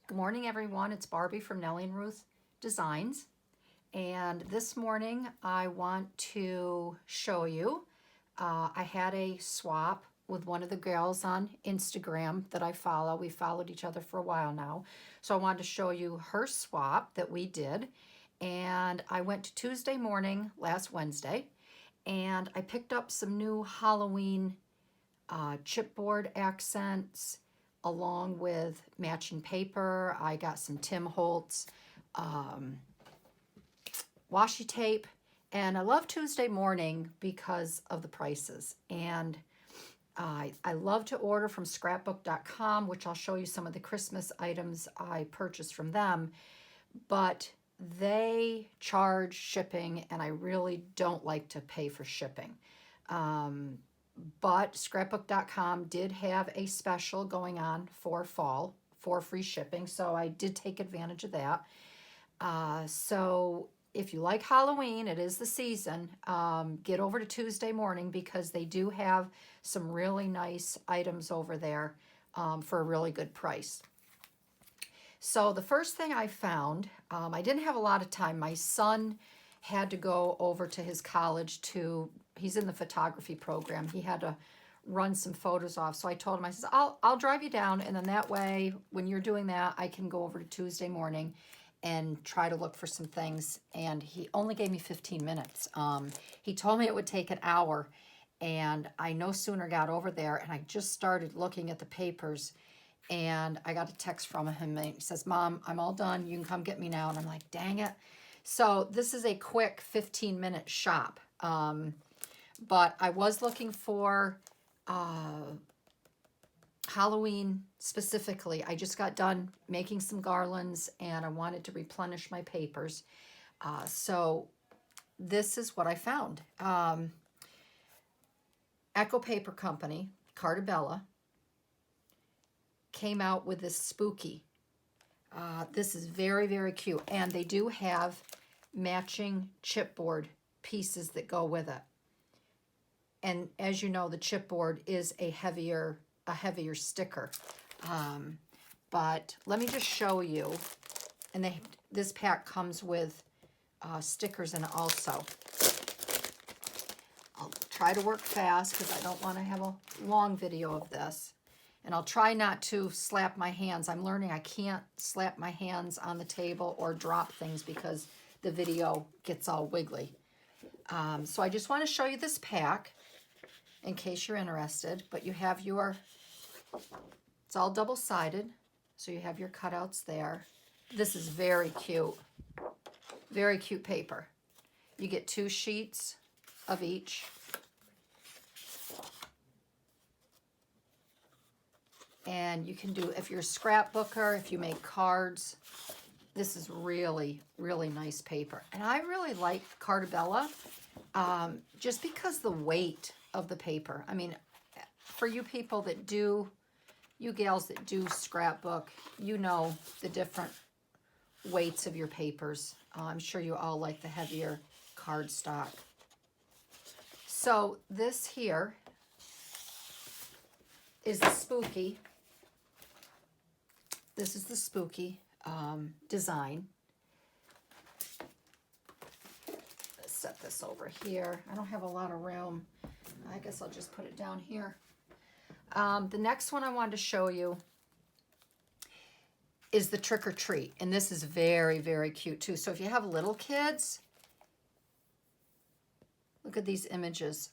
Good morning, everyone. It's Barbie from Nellie and Ruth Designs. And this morning I want to show you, I had a swap with one of the girls on Instagram that I follow. We followed each other for a while now. So I wanted to show you her swap that we did. And I went to Tuesday morning, last Wednesday, and I picked up some new Halloween chipboard accents along with matching paper. I got some Tim Holtz washi tape, and I love Tuesday morning because of the prices. And I love to order from scrapbook.com, which I'll show you some of the Christmas items I purchased from them, but they charge shipping, and I really don't like to pay for shipping. But scrapbook.com did have a special going on for fall for free shipping, so I did take advantage of that. So if you like Halloween, it is the season, get over to Tuesday morning because they do have some really nice items over there for a really good price. So the first thing I found, I didn't have a lot of time. My son had to go over to his college he's in the photography program. He had to run some photos off. So I told him, I said, I'll drive you down, and then that way, when you're doing that, I can go over to Tuesday morning and try to look for some things. And he only gave me 15 minutes. He told me it would take an hour, and I no sooner got over there, and I just started looking at the papers, and I got a text from him, and he says, Mom, I'm all done. You can come get me now. And I'm like, dang it. So this is a quick 15-minute shop. But I was looking for Halloween specifically. I just got done making some garlands, and I wanted to replenish my papers. So this is what I found. Echo Paper Company, Cartabella, came out with this spooky. This is very, very cute. And they do have matching chipboard pieces that go with it. And as you know, the chipboard is a heavier sticker. But let me just show you. And this pack comes with stickers in it also. I'll try to work fast because I don't want to have a long video of this. And I'll try not to slap my hands. I'm learning I can't slap my hands on the table or drop things because the video gets all wiggly. So I just want to show you this pack in case you're interested. But you have it's all double-sided, so you have your cutouts there. This is very cute. Very cute paper. You get 2 sheets of each. And you can do, if you're a scrapbooker, if you make cards, this is really, really nice paper. And I really like Cartabella just because the weight of the paper. I mean, for you people that do, you gals that do scrapbook, you know the different weights of your papers. I'm sure you all like the heavier cardstock. So this here is the spooky. This is the spooky design. Let's set this over here. I don't have a lot of room. I guess I'll just put it down here. The next one I wanted to show you is the Trick or Treat. And this is very, very cute too. So if you have little kids, look at these images.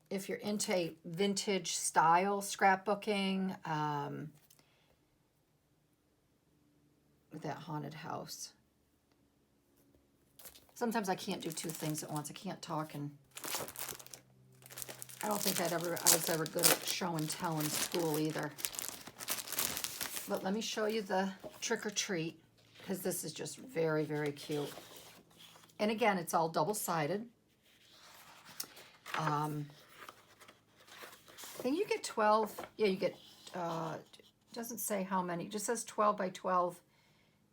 If you're into vintage style scrapbooking, with that haunted house. Sometimes I can't do 2 things at once. I can't talk, and I don't think I was ever good at show and tell in school either. But let me show you the Trick or Treat because this is just very, very cute. And again, it's all double-sided. I think you get 12. Yeah, you get, doesn't say how many. It just says 12 by 12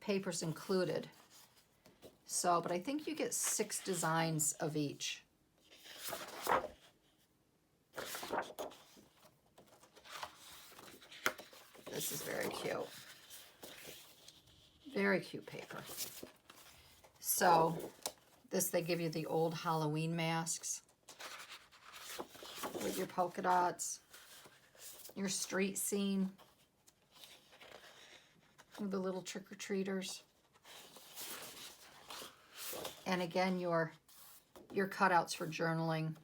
papers included. So, but I think you get 6 designs of each. This is very cute. Very cute paper. So this, they give you the old Halloween masks with your polka dots, your street scene, with the little trick-or-treaters. And again, your cutouts for journaling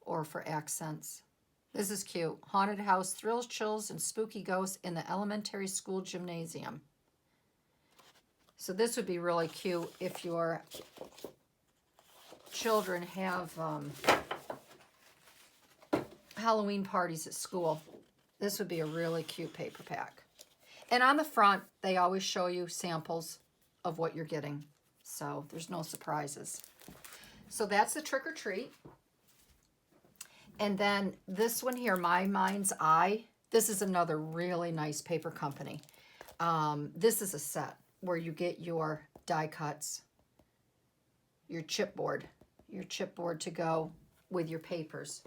or for accents. This is cute. Haunted house, thrills, chills, and spooky ghosts in the elementary school gymnasium. So this would be really cute if your children have Halloween parties at school. This would be a really cute paper pack. And on the front, they always show you samples of what you're getting. So there's no surprises. So that's the trick or treat. And then this one here, My Mind's Eye. This is another really nice paper company. This is a set where you get your die cuts, your chipboard to go with your papers.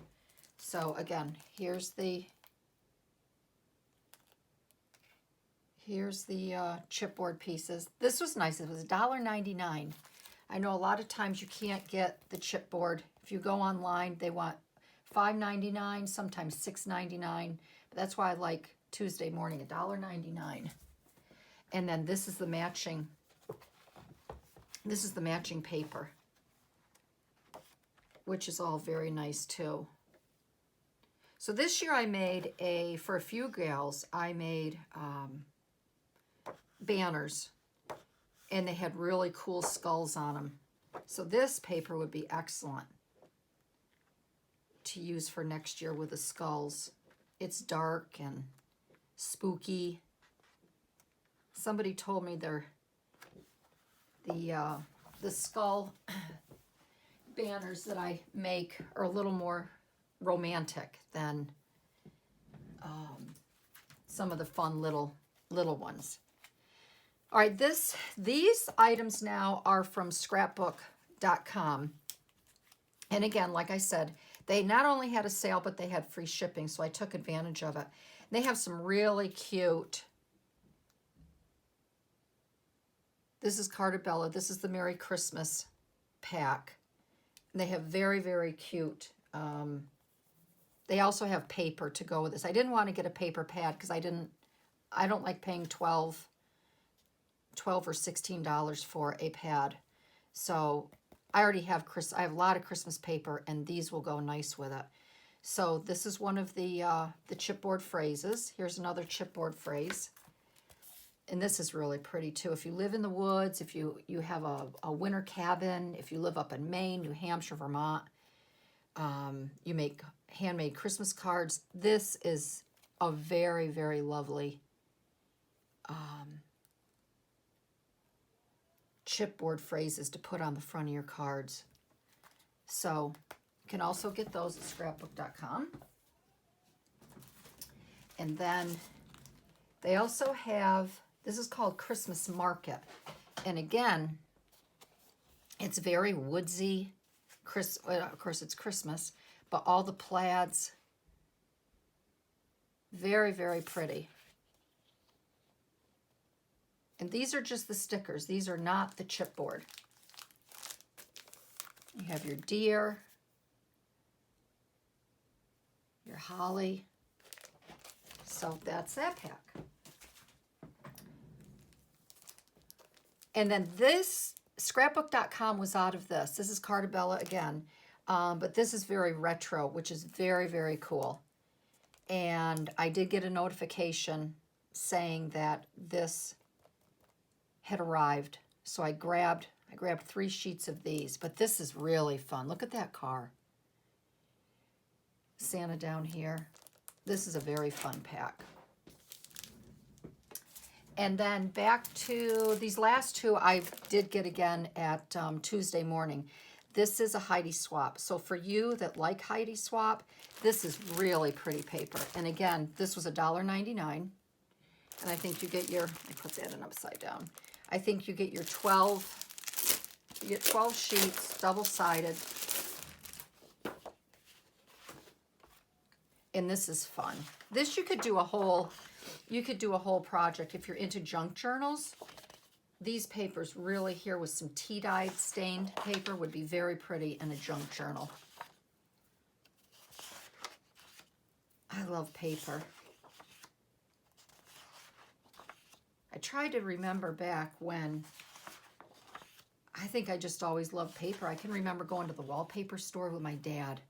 So again, here's the chipboard pieces. This was nice. It was $1.99. I know a lot of times you can't get the chipboard. If you go online, they want $5.99, sometimes $6.99. But that's why I like Tuesday morning, $1.99. And then this is the matching paper, which is all very nice too. So this year I made for a few gals, I made banners, and they had really cool skulls on them. So this paper would be excellent to use for next year with the skulls. It's dark and spooky. Somebody told me the skull banners that I make are a little more romantic than some of the fun little ones. All right, these items now are from scrapbook.com. And again, like I said, they not only had a sale, but they had free shipping, so I took advantage of it. They have some really cute. This is Cartabella. This is the Merry Christmas pack. And they have very, very cute. They also have paper to go with this. I didn't want to get a paper pad because I don't like paying $12 or $16 for a pad. So I already have I have a lot of Christmas paper, and these will go nice with it. So this is one of the chipboard phrases. Here's another chipboard phrase. And this is really pretty too. If you live in the woods, if you have a winter cabin, if you live up in Maine, New Hampshire, Vermont, you make handmade Christmas cards. This is a very, very lovely chipboard phrases to put on the front of your cards. So you can also get those at scrapbook.com. And then they also have, this is called Christmas Market. And again, it's very woodsy. Of course, it's Christmas, but all the plaids, very, very pretty. And these are just the stickers. These are not the chipboard. You have your deer, your holly. So that's that pack. And then this, scrapbook.com was out of this. This is Cartabella again. But this is very retro, which is very, very cool. And I did get a notification saying that this had arrived. So I grabbed 3 sheets of these. But this is really fun. Look at that car. Santa down here. This is a very fun pack. And then back to these last two I did get again at Tuesday morning. This is a Heidi Swap. So for you that like Heidi Swap, this is really pretty paper. And again, this was $1.99. And I think you get your, I put that in upside down. I think you get your 12, you get 12 sheets, double-sided. And this is fun. This you could do a whole You could do a whole project if you're into junk journals. These papers really here with some tea-dyed stained paper would be very pretty in a junk journal. I love paper. I tried to remember back when, I think I just always loved paper. I can remember going to the wallpaper store with my dad.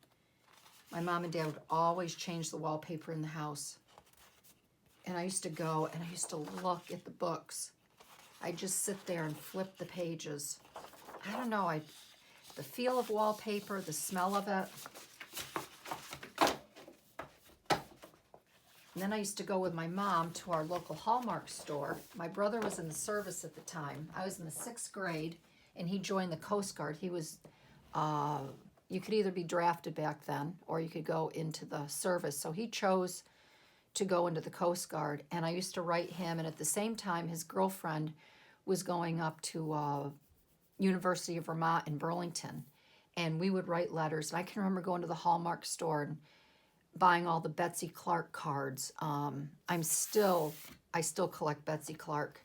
My mom and dad would always change the wallpaper in the house. And I used to go and I used to look at the books. I'd just sit there and flip the pages. I don't know, the feel of wallpaper, the smell of it. And then I used to go with my mom to our local Hallmark store. My brother was in the service at the time. I was in the 6th grade, and he joined the Coast Guard. He was, you could either be drafted back then, or you could go into the service. So he chose to go into the Coast Guard, and I used to write him. And at the same time, his girlfriend was going up to University of Vermont in Burlington, and we would write letters. And I can remember going to the Hallmark store and buying all the Betsy Clark cards. I still collect Betsy Clark.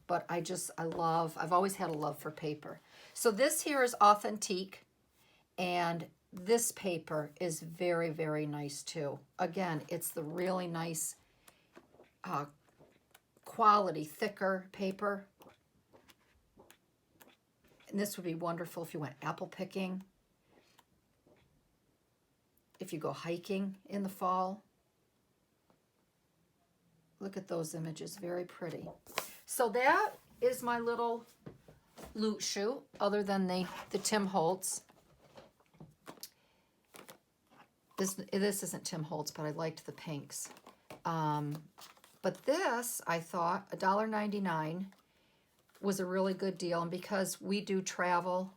But I've always had a love for paper. So this here is Authentique, and this paper is very, very nice too. Again, it's the really nice quality, thicker paper. And this would be wonderful if you went apple picking, if you go hiking in the fall. Look at those images, very pretty. So that is my little loot chute, other than the Tim Holtz. This isn't Tim Holtz, but I liked the pinks. But this, I thought, $1.99 was a really good deal. And because we do travel,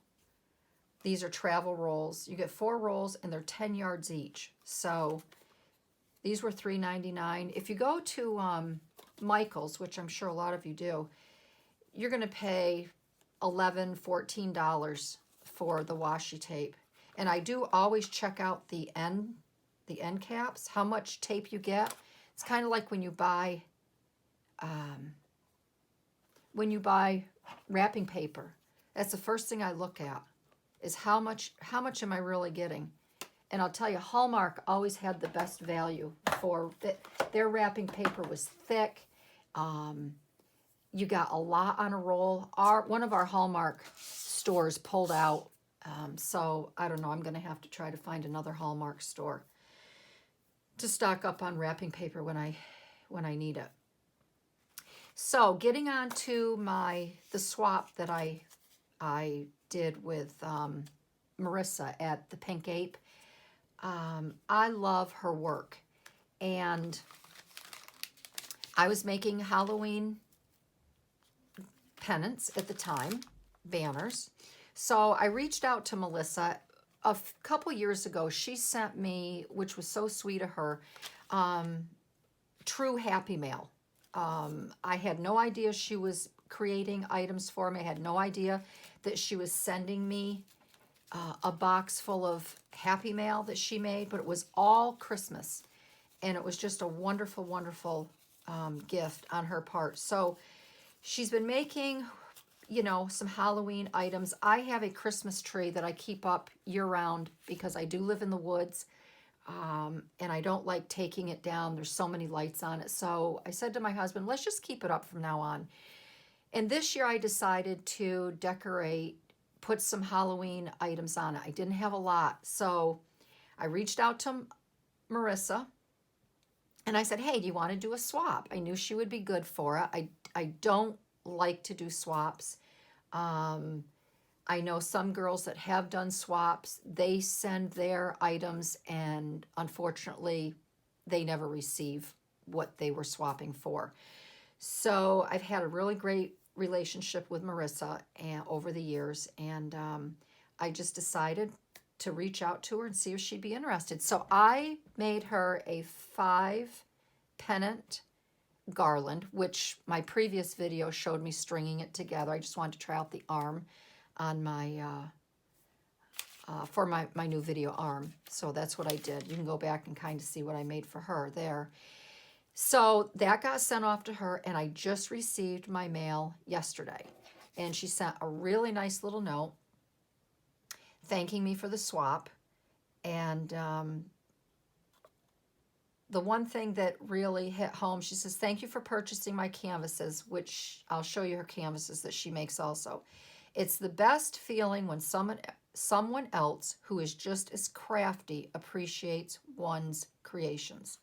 these are travel rolls. You get 4 rolls, and they're 10 yards each. So these were $3.99. If you go to Michael's, which I'm sure a lot of you do, you're going to pay $11, $14 for the washi tape. And I do always check out the end caps, how much tape you get. It's kind of like when you buy wrapping paper. That's the first thing I look at, is how much am I really getting? And I'll tell you, Hallmark always had the best value for it. Their wrapping paper was thick. You got a lot on a roll. One of our Hallmark stores pulled out. So I don't know, I'm going to have to try to find another Hallmark store to stock up on wrapping paper when I need it. So getting on to the swap that I did with Marissa at the Pink Ape. I love her work, and I was making Halloween pennants at the time, banners. So I reached out to Melissa a couple years ago. She sent me, which was so sweet of her, true Happy Mail. I had no idea she was creating items for me. I had no idea that she was sending me a box full of Happy Mail that she made, but it was all Christmas. And it was just a wonderful, wonderful gift on her part. So she's been making, some Halloween items. I have a Christmas tree that I keep up year-round because I do live in the woods, and I don't like taking it down. There's so many lights on it. So I said to my husband, let's just keep it up from now on. And this year I decided to put some Halloween items on it. I didn't have a lot. So I reached out to Marissa, and I said, hey, do you want to do a swap? I knew she would be good for it. I don't like to do swaps. I know some girls that have done swaps. They send their items, and unfortunately, they never receive what they were swapping for. So I've had a really great relationship with Marissa over the years, and I just decided to reach out to her and see if she'd be interested. So I made her a 5 pennant garland, which my previous video showed me stringing it together. I just wanted to try out the arm on my for my new video arm. So that's what I did. You can go back and kind of see what I made for her there. So that got sent off to her, and I just received my mail yesterday. And she sent a really nice little note thanking me for the swap. And the one thing that really hit home, she says, thank you for purchasing my canvases, which I'll show you her canvases that she makes also. It's the best feeling when someone else who is just as crafty appreciates one's creations.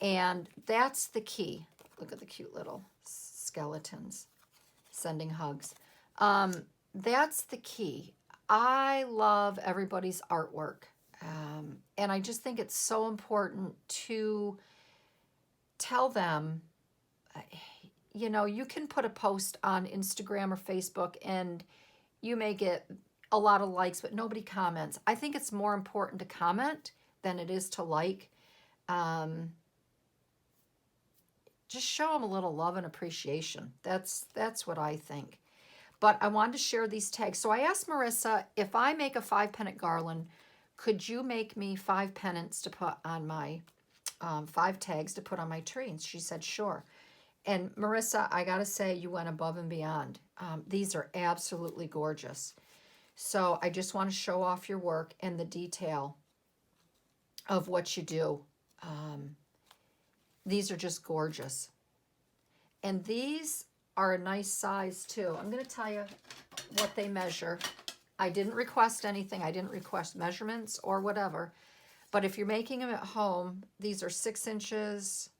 And that's the key. Look at the cute little skeletons sending hugs. That's the key. I love everybody's artwork. And I just think it's so important to tell them, you know, you can put a post on Instagram or Facebook and you may get a lot of likes, but nobody comments. I think it's more important to comment than it is to like. Just show them a little love and appreciation. That's what I think. But I wanted to share these tags. So I asked Marissa, if I make a 5-pennant garland, could you make me 5 pennants to put on my, 5 tags to put on my tree? And she said, sure. And Marissa, I got to say, you went above and beyond. These are absolutely gorgeous. So I just want to show off your work and the detail of what you do. These are just gorgeous. And these are a nice size too. I'm going to tell you what they measure. I didn't request anything. I didn't request measurements or whatever. But if you're making them at home, these are 6 inches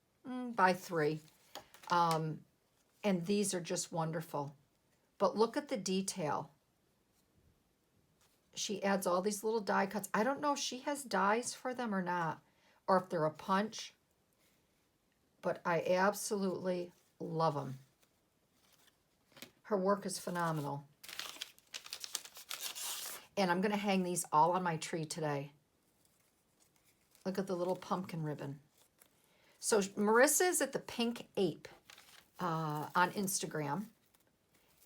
by 3. And these are just wonderful. But look at the detail. She adds all these little die cuts. I don't know if she has dies for them or not, or if they're a punch. But I absolutely love them. Her work is phenomenal. And I'm going to hang these all on my tree today. Look at the little pumpkin ribbon. So Marissa is at the Pink Ape on Instagram.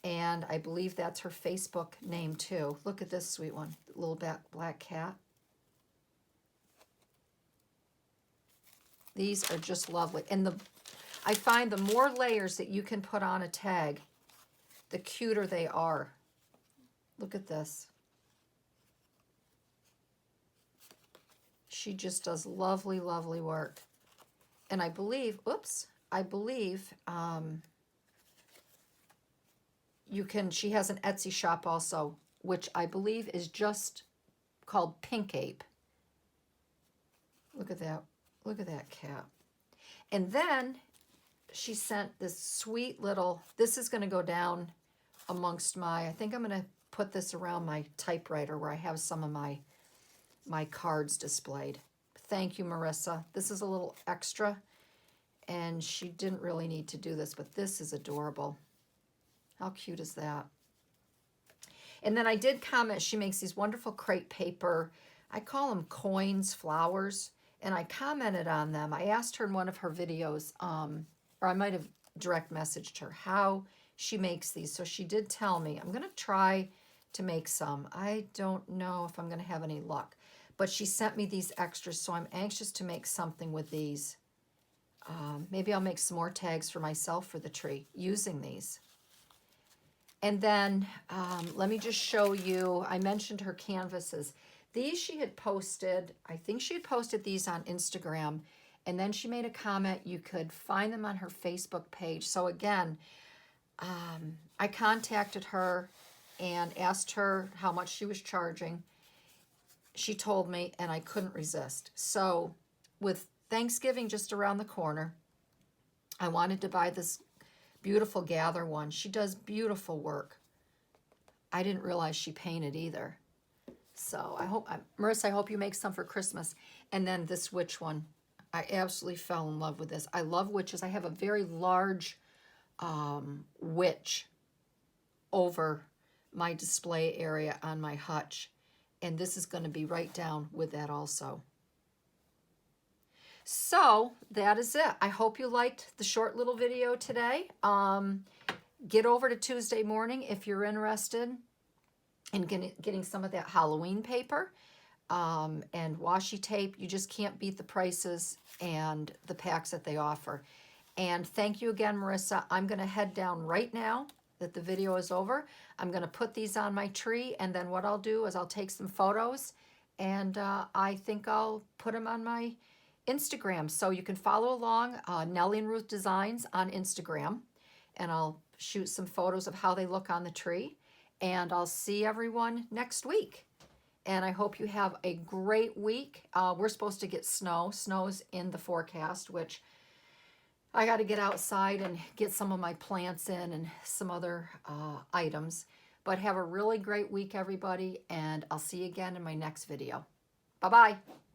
And I believe that's her Facebook name too. Look at this sweet one. Little black cat. These are just lovely. And I find the more layers that you can put on a tag, the cuter they are. Look at this. She just does lovely, lovely work. And I believe, she has an Etsy shop also, which I believe is just called Pink Ape. Look at that. Look at that cat. And then she sent this sweet little, this is going to go down amongst I think I'm going to put this around my typewriter where I have some of my cards displayed. Thank you, Marissa. This is a little extra, and she didn't really need to do this, but this is adorable. How cute is that? And then I did comment, she makes these wonderful crepe paper, I call them coins, flowers, and I commented on them. I asked her in one of her videos, or I might have direct messaged her, how she makes these. So she did tell me. I'm going to try to make some. I don't know if I'm going to have any luck. But she sent me these extras, so I'm anxious to make something with these. Maybe I'll make some more tags for myself for the tree using these. And then let me just show you, I mentioned her canvases. These she had posted, I think she had posted these on Instagram, and then she made a comment. You could find them on her Facebook page. So again, I contacted her and asked her how much she was charging. She told me, and I couldn't resist. So with Thanksgiving just around the corner, I wanted to buy this beautiful Gather one. She does beautiful work. I didn't realize she painted either. So Marissa, I hope you make some for Christmas. And then this witch one, I absolutely fell in love with this. I love witches. I have a very large witch over my display area on my hutch. And this is going to be right down with that also. So that is it. I hope you liked the short little video today. Get over to Tuesday morning if you're interested in getting some of that Halloween paper. and washi tape. You just can't beat the prices and the packs that they offer. And thank you again, Marissa. I'm going to head down right now that the video is over. I'm going to put these on my tree, and then what I'll do is I'll take some photos, and I think I'll put them on my Instagram. So you can follow along, Nellie and Ruth Designs on Instagram, and I'll shoot some photos of how they look on the tree. And I'll see everyone next week. And I hope you have a great week. We're supposed to get snow. Snow's in the forecast, which I got to get outside and get some of my plants in and some other items. But have a really great week, everybody, and I'll see you again in my next video. Bye-bye.